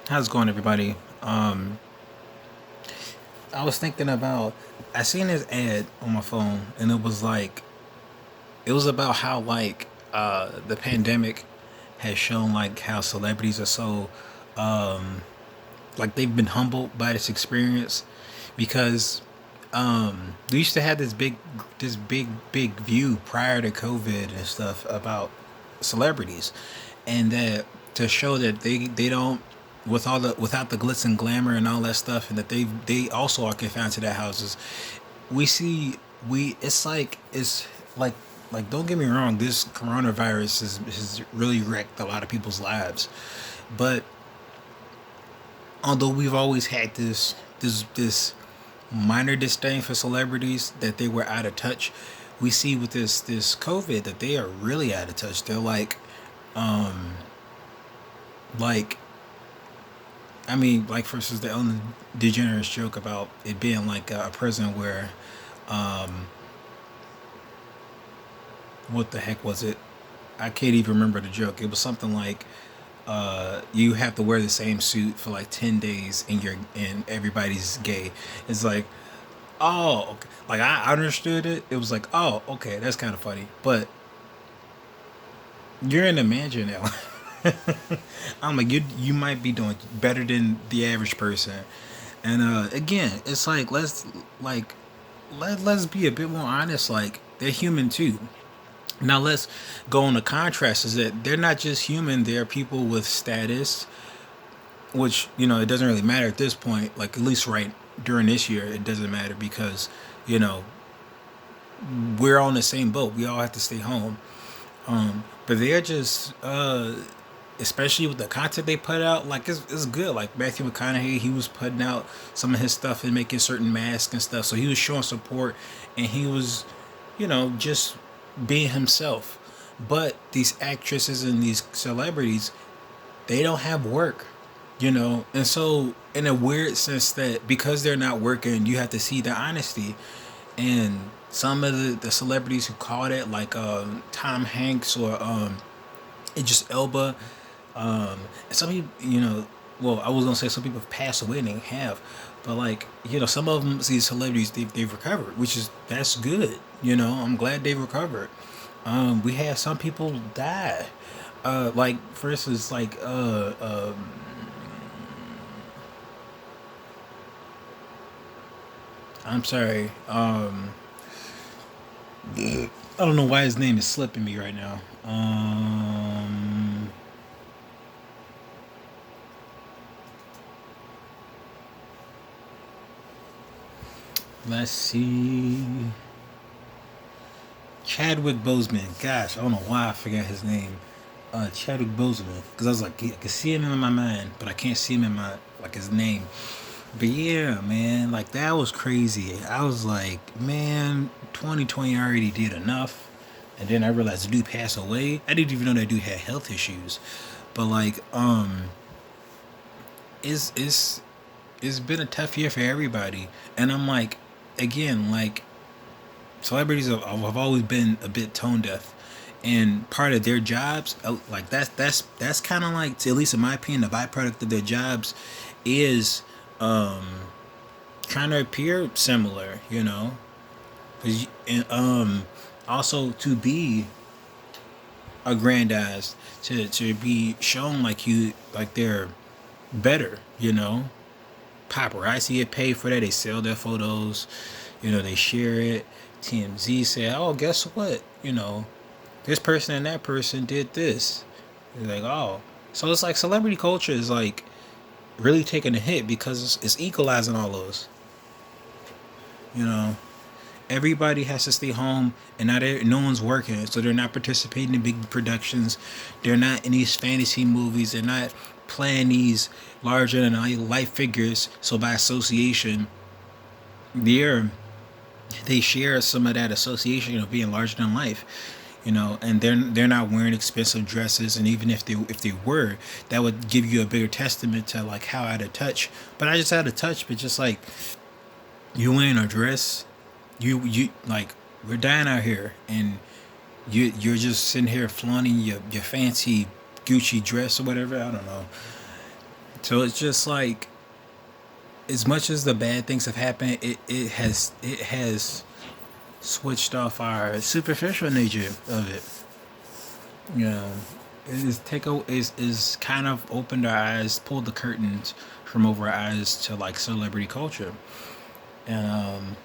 How's it going, everybody? I was thinking about. I seen this ad on my phone, and it was about how the pandemic has shown like how celebrities are so like they've been humbled by this experience because we used to have this big view prior to COVID and stuff about celebrities, and that to show that they don't without the glitz and glamour and all that stuff, and that they also are confined to their houses. We see we it's like don't get me wrong, this coronavirus has really wrecked a lot of people's lives, but although we've always had this minor disdain for celebrities that they were out of touch, we see with this COVID that they are really out of touch. They're like I mean, like for instance, the Ellen DeGeneres joke about it being like a prison where, um, what the heck was it? I can't even remember the joke. It was something like, you have to wear the same suit for like 10 days, and everybody's gay. It's like, oh, okay. Like I understood it. It was like, oh, okay, that's kind of funny. But you're in a mansion now. I'm like, you might be doing better than the average person. And again, it's like like let's be a bit more honest. Like they're human too. Now let's go on the contrast. Is that they're not just human. They're people with status, which it doesn't really matter at this point. Like at least right during this year, it doesn't matter because you know we're all in the same boat. We all have to stay home. But they're just especially with the content they put out, like it's good. Like Matthew McConaughey, he was putting out some of his stuff and making certain masks and stuff. So he was showing support, and he was, just being himself. But these actresses and these celebrities, they don't have work, and so in a weird sense that because they're not working, you have to see the honesty. And some of the celebrities who called it, like Tom Hanks or Idris Elba, and some people, well, I was gonna say some people have passed away and they have, but like, some of them, these celebrities, they've recovered, which is that's good. I'm glad they recovered. We had some people die. Like for instance, like I'm sorry. I don't know why his name is slipping me right now. Let's see. Chadwick Boseman. Gosh, I don't know why I forgot his name. Chadwick Boseman. Because I was like, I can see him in my mind, but I can't see him in my, like, his name. But yeah, man, like, that was crazy. I was like, man, 2020 already did enough. And then I realized the dude passed away. I didn't even know that dude had health issues. But, like, it's, it's, it's been a tough year for everybody. And I'm like, again, like, celebrities have always been a bit tone deaf, and part of their jobs, like that's kind of like, at least in my opinion, the byproduct of their jobs is um trying to appear similar, 'Cause and also to be aggrandized, to be shown like they're better, paparazzi get paid for that. They sell their photos, they share it. TMZ said, "Oh, guess what? This person and that person did this." It's like, oh, so it's like celebrity culture is like really taking a hit because it's equalizing all those. You know, everybody has to stay home, and no one's working, so they're not participating in big productions. They're not in these fantasy movies. They're not playing these larger than life figures. So by association, they're they share some of that association of being larger than life, and they're not wearing expensive dresses, and even if they were, that would give you a bigger testament to like how out of touch. But I just out of touch, but just like you wearing a dress, you like we're dying out here, and you're just sitting here flaunting your fancy Gucci dress or whatever. I don't know. So it's just like, as much as the bad things have happened, it has switched off our superficial nature of it. You know, it is is kind of opened our eyes, pulled the curtains from over our eyes to like celebrity culture. And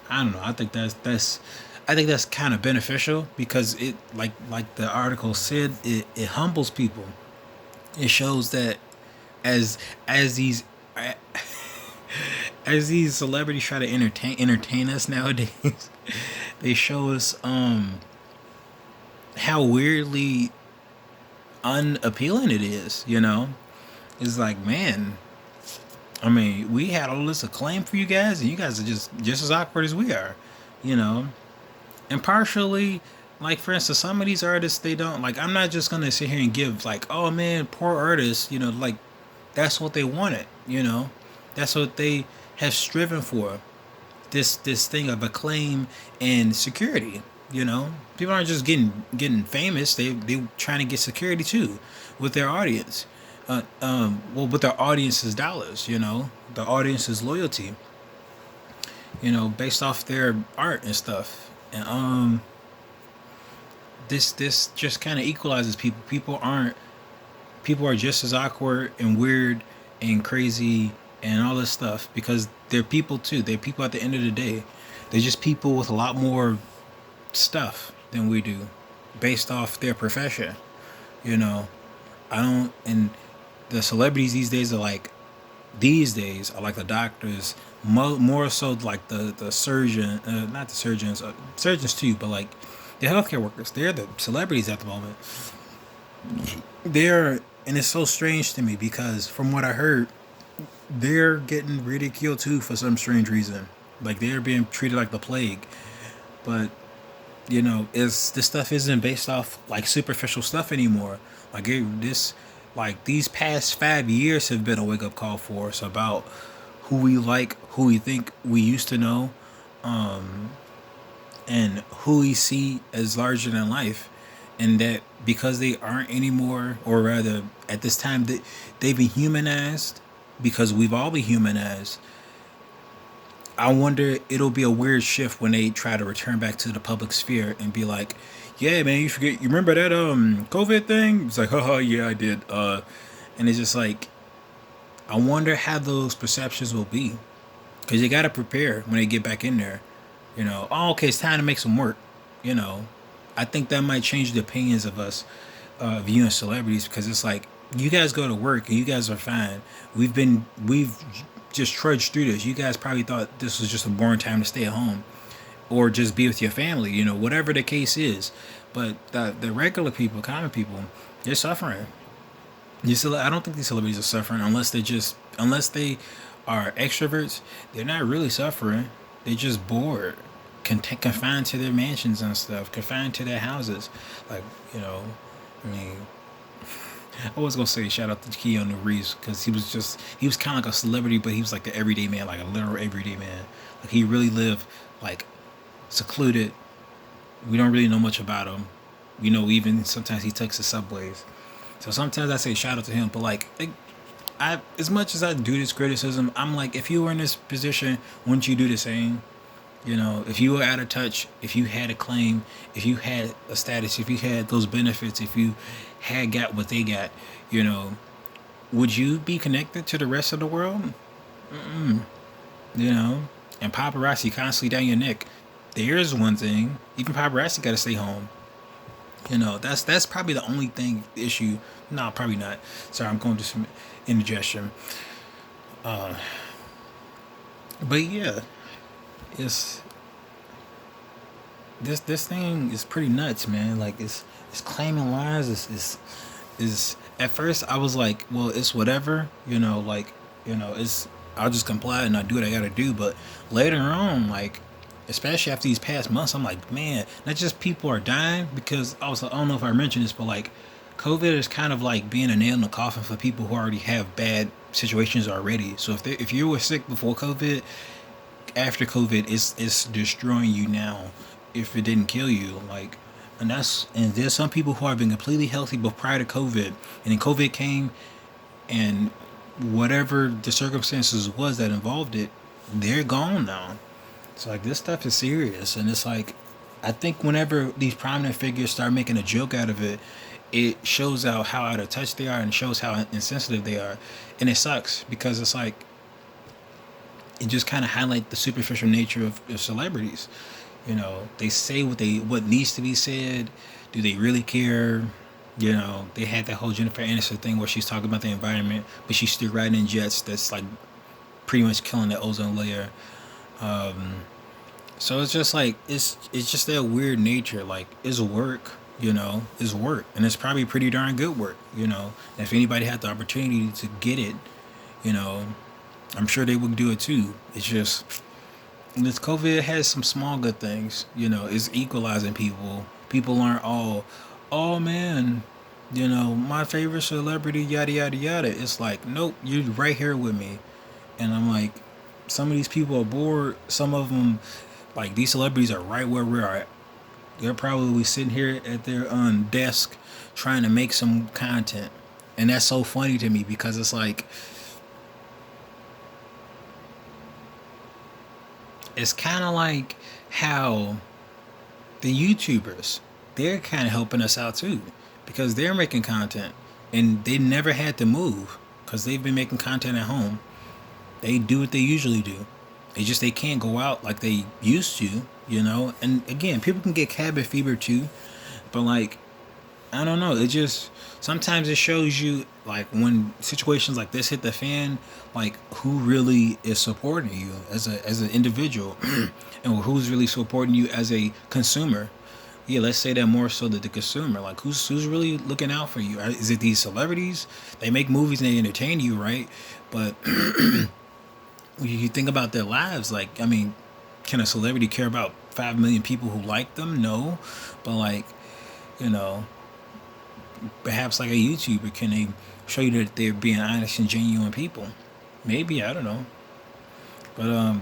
I don't know. I think that's kind of beneficial because it, like the article said, it humbles people. It shows that as as these as these celebrities try to entertain us nowadays, they show us how weirdly unappealing it is. You know, it's like, man, I mean, we had all this acclaim for you guys, and you guys are just as awkward as we are. You know, and partially, like for instance, some of these artists, they don't like. I'm not just gonna sit here and give like, oh man, poor artists. You know, like that's what they wanted. You know, that's what they have striven for. This thing of acclaim and security. You know, people aren't just getting famous. They trying to get security too, with their audience. Well, with their audience's dollars. You know, the audience's loyalty. You know, based off their art and stuff. And this just kind of equalizes people. People are just as awkward and weird and crazy and all this stuff because they're people too. They're people at the end of the day. They're just people with a lot more stuff than we do, based off their profession. You know, I don't. And the celebrities these days are like the doctors, more so like the surgeon, not the surgeons, surgeons too, but like the healthcare workers. They're the celebrities at the moment. They're And it's so strange to me because from what I heard, they're getting ridiculed too for some strange reason. Like they're being treated like the plague. But you know, is this stuff isn't based off like superficial stuff anymore. This, like these past 5 years have been a wake up call for us about who we like, who we think we used to know, and who we see as larger than life. And that because they aren't anymore, or rather at this time that they've been humanized, because we've all been humanized. I wonder, it'll be a weird shift when they try to return back to the public sphere and be like, "Yeah, man, you remember that COVID thing?" It's like, "Haha, yeah, I did." And it's just like, I wonder how those perceptions will be, because you got to prepare when they get back in there. You know, oh, okay, it's time to make some work. You know, I think that might change the opinions of us viewing celebrities, because it's like, you guys go to work and you guys are fine. We've just trudged through this. You guys probably thought this was just a boring time to stay at home or just be with your family, you know, whatever the case is. But the regular people, common people, they're suffering. I don't think these celebrities are suffering unless they are extroverts. They're not really suffering. They're just bored, confined to their mansions and stuff, confined to their houses. Like, you know, I mean, I was gonna say shout out to Keanu Reeves, because he was kind of like a celebrity, but he was like the everyday man, like a literal everyday man. Like he really lived like secluded. We don't really know much about him. You know, even sometimes he takes the subways. So sometimes I say shout out to him, but like I, as much as I do this criticism, I'm like, if you were in this position, wouldn't you do the same? You know, if you were out of touch, if you had a claim, if you had a status, if you had those benefits, if you had got what they got, you know, would you be connected to the rest of the world? You know, and paparazzi constantly down your neck. There's one thing. Even paparazzi got to stay home. You know, that's probably the only thing issue. No, probably not. Sorry, I'm going to some indigestion. Uh, but yeah, it's this thing is pretty nuts, man. Like it's claiming lives. Is At first I was like, well, it's whatever, you know, like, you know, it's, I'll just comply and I do what I gotta do. But later on, like, especially after these past months, I'm like, man, not just people are dying, because I don't know if I mentioned this, but like, COVID is kind of like being a nail in the coffin for people who already have bad situations already. So if you were sick before COVID, after COVID, it's destroying you now. If it didn't kill you, like, and there's some people who have been completely healthy but prior to COVID, and then COVID came and whatever the circumstances was that involved it, they're gone now. So like this stuff is serious, and it's like I think whenever these prominent figures start making a joke out of it, it shows out how out of touch they are and shows how insensitive they are, and it sucks because it's like it just kind of highlight the superficial nature of celebrities. You know, they say what needs to be said. Do they really care? You know, they had that whole Jennifer Aniston thing where she's talking about the environment, but she's still riding in jets that's like pretty much killing the ozone layer. So it's just like it's just that weird nature. Like it's work, you know, it's work, and it's probably pretty darn good work, you know. And if anybody had the opportunity to get it, you know, I'm sure they would do it too. It's just this COVID has some small good things, you know. It's equalizing people. People aren't all, oh man, you know, my favorite celebrity, yada yada yada. It's like, nope, you're right here with me, and I'm like, some of these people are bored. Some of them, like these celebrities, are right where we're at. They're probably sitting here at their desk trying to make some content, and that's so funny to me because it's like it's kind of like how the YouTubers, they're kind of helping us out too because they're making content and they never had to move because they've been making content at home. They do what they usually do. It's just they can't go out like they used to, you know. And again, people can get cabin fever too, but like I don't know. It just sometimes it shows you like when situations like this hit the fan, like who really is supporting you as an individual, and who's really supporting you as a consumer. Yeah, let's say that more so that the consumer, like who's really looking out for you? Is it these celebrities? They make movies and they entertain you, right? But you think about their lives, like I mean, can a celebrity care about 5 million people who like them? No, but like you know, perhaps like a YouTuber, can they show you that they're being honest and genuine people? Maybe, I don't know. But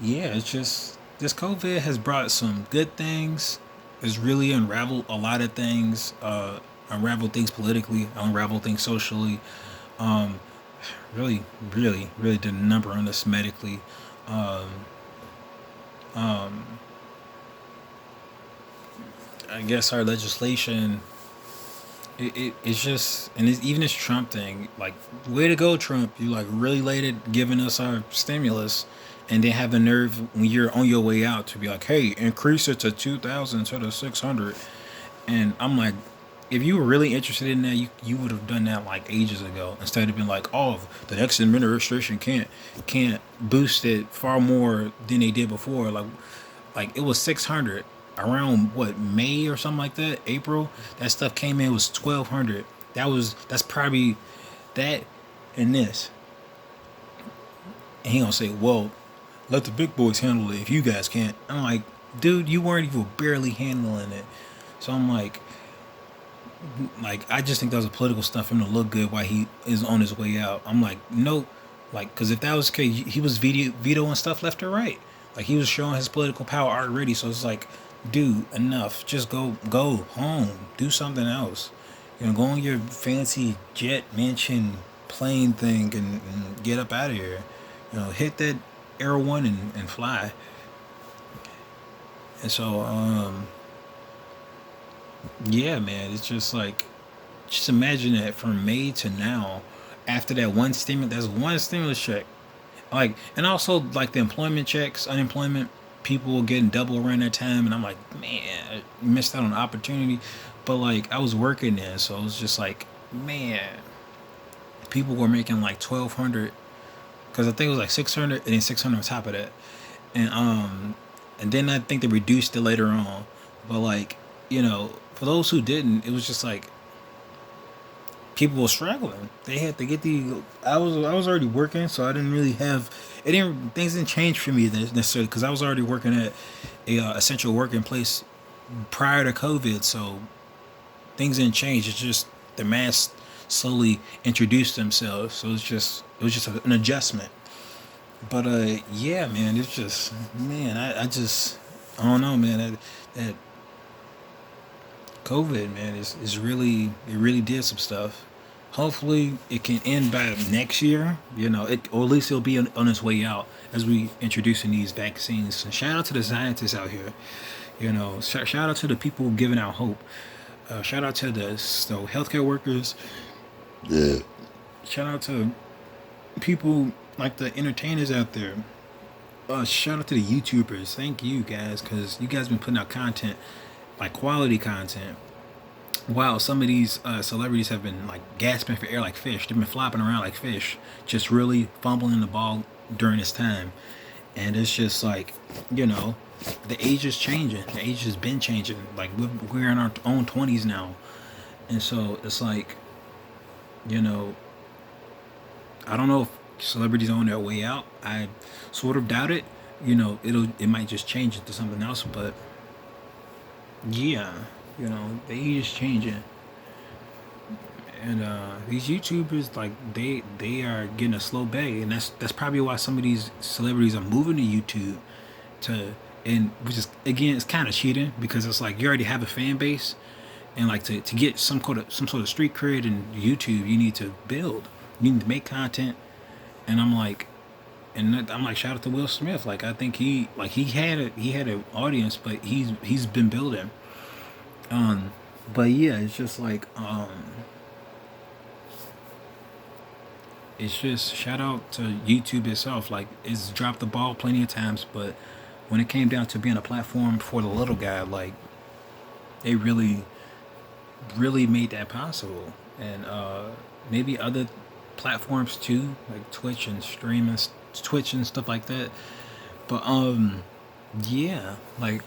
yeah, it's just this COVID has brought some good things. It's really unraveled a lot of things. Unraveled things politically, unraveled things socially. Um, really, really, really did a number on us medically. Um, um, I guess our legislation it's just and it's, even this Trump thing, like way to go Trump, you like really late it giving us our stimulus, and then have the nerve when you're on your way out to be like, hey, increase it to 2,000 instead of 600, and I'm like, if you were really interested in that, you would have done that like ages ago instead of being like, oh, the next administration can't boost it far more than they did before, like it was 600 around what May or something like that, April. That stuff came in was 1,200. That's probably that and this. And he gonna say, well, let the big boys handle it if you guys can't. I'm like, dude, you weren't even barely handling it. So I'm like I just think that was a political stuff for him to look good while he is on his way out. I'm like, nope. Like, because if that was the case, he was vetoing stuff left or right. Like, he was showing his political power already. So it's like, dude, enough. Just go home. Do something else. You know, go on your fancy jet mansion plane thing and get up out of here. You know, hit that Air One and fly. And so, yeah, man, it's just like, just imagine that from May to now, after that one stimulus, that's one stimulus check. Like, and also like the employment checks, unemployment, people getting double around that time, and I'm like, man, I missed out on the opportunity. But like, I was working there, so it was just like, man, people were making like 1,200, because I think it was like 600 and then 600 on top of that, and and then I think they reduced it later on. But like, you know, for those who didn't, it was just like people were struggling. They had to get the. I was already working, so I didn't really have. It didn't things didn't change for me necessarily because I was already working at a essential working place prior to COVID. So things didn't change. It's just the mass slowly introduced themselves. So it was just an adjustment. But yeah, man, it's just man, I just I don't know, man. That COVID, man, is really it really did some stuff. Hopefully, it can end by next year. You know, or at least it'll be on its way out as we introducing these vaccines. And shout out to the scientists out here. You know, shout out to the people giving out hope. Shout out to the healthcare workers. Yeah. Shout out to people like the entertainers out there. Shout out to the YouTubers. Thank you guys, because you guys been putting out content, like quality content. Wow, some of these celebrities have been like gasping for air like fish. They've been flopping around like fish, just really fumbling the ball during this time. And it's just like, you know, the age is changing. The age has been changing. Like we're in our own 20s now. And so it's like, you know, I don't know if celebrities on their way out. I sort of doubt it. You know, it might just change it to something else, but yeah, you know, the age is changing. And these YouTubers, like they are getting a slow bag, and that's probably why some of these celebrities are moving to YouTube to, and which is again, it's kind of cheating because it's like you already have a fan base, and like to get some sort of street cred in YouTube, you need to build, you need to make content, and I'm like, shout out to Will Smith. Like I think he had an audience, but he's been building. But yeah, it's just like it's just shout out to YouTube itself. Like it's dropped the ball plenty of times, but when it came down to being a platform for the little guy, like they really made that possible. And maybe other platforms too, like Twitch and streaming, Twitch and stuff like that. But yeah, like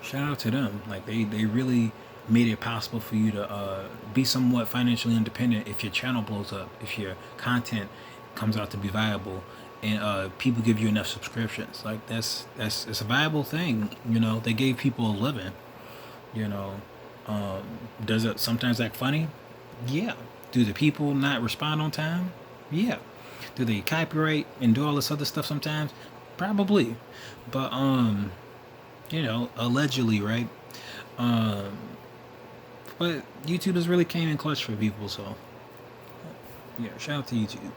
shout out to them. Like they really made it possible for you to be somewhat financially independent if your channel blows up, if your content comes out to be viable, and people give you enough subscriptions. Like that's it's a viable thing. You know, they gave people a living. You know, does it sometimes act funny? Yeah. Do the people not respond on time? Yeah. Do they copyright and do all this other stuff sometimes? Probably. But you know, allegedly, right? Um, but YouTube has really came in clutch for people, so yeah, shout out to YouTube.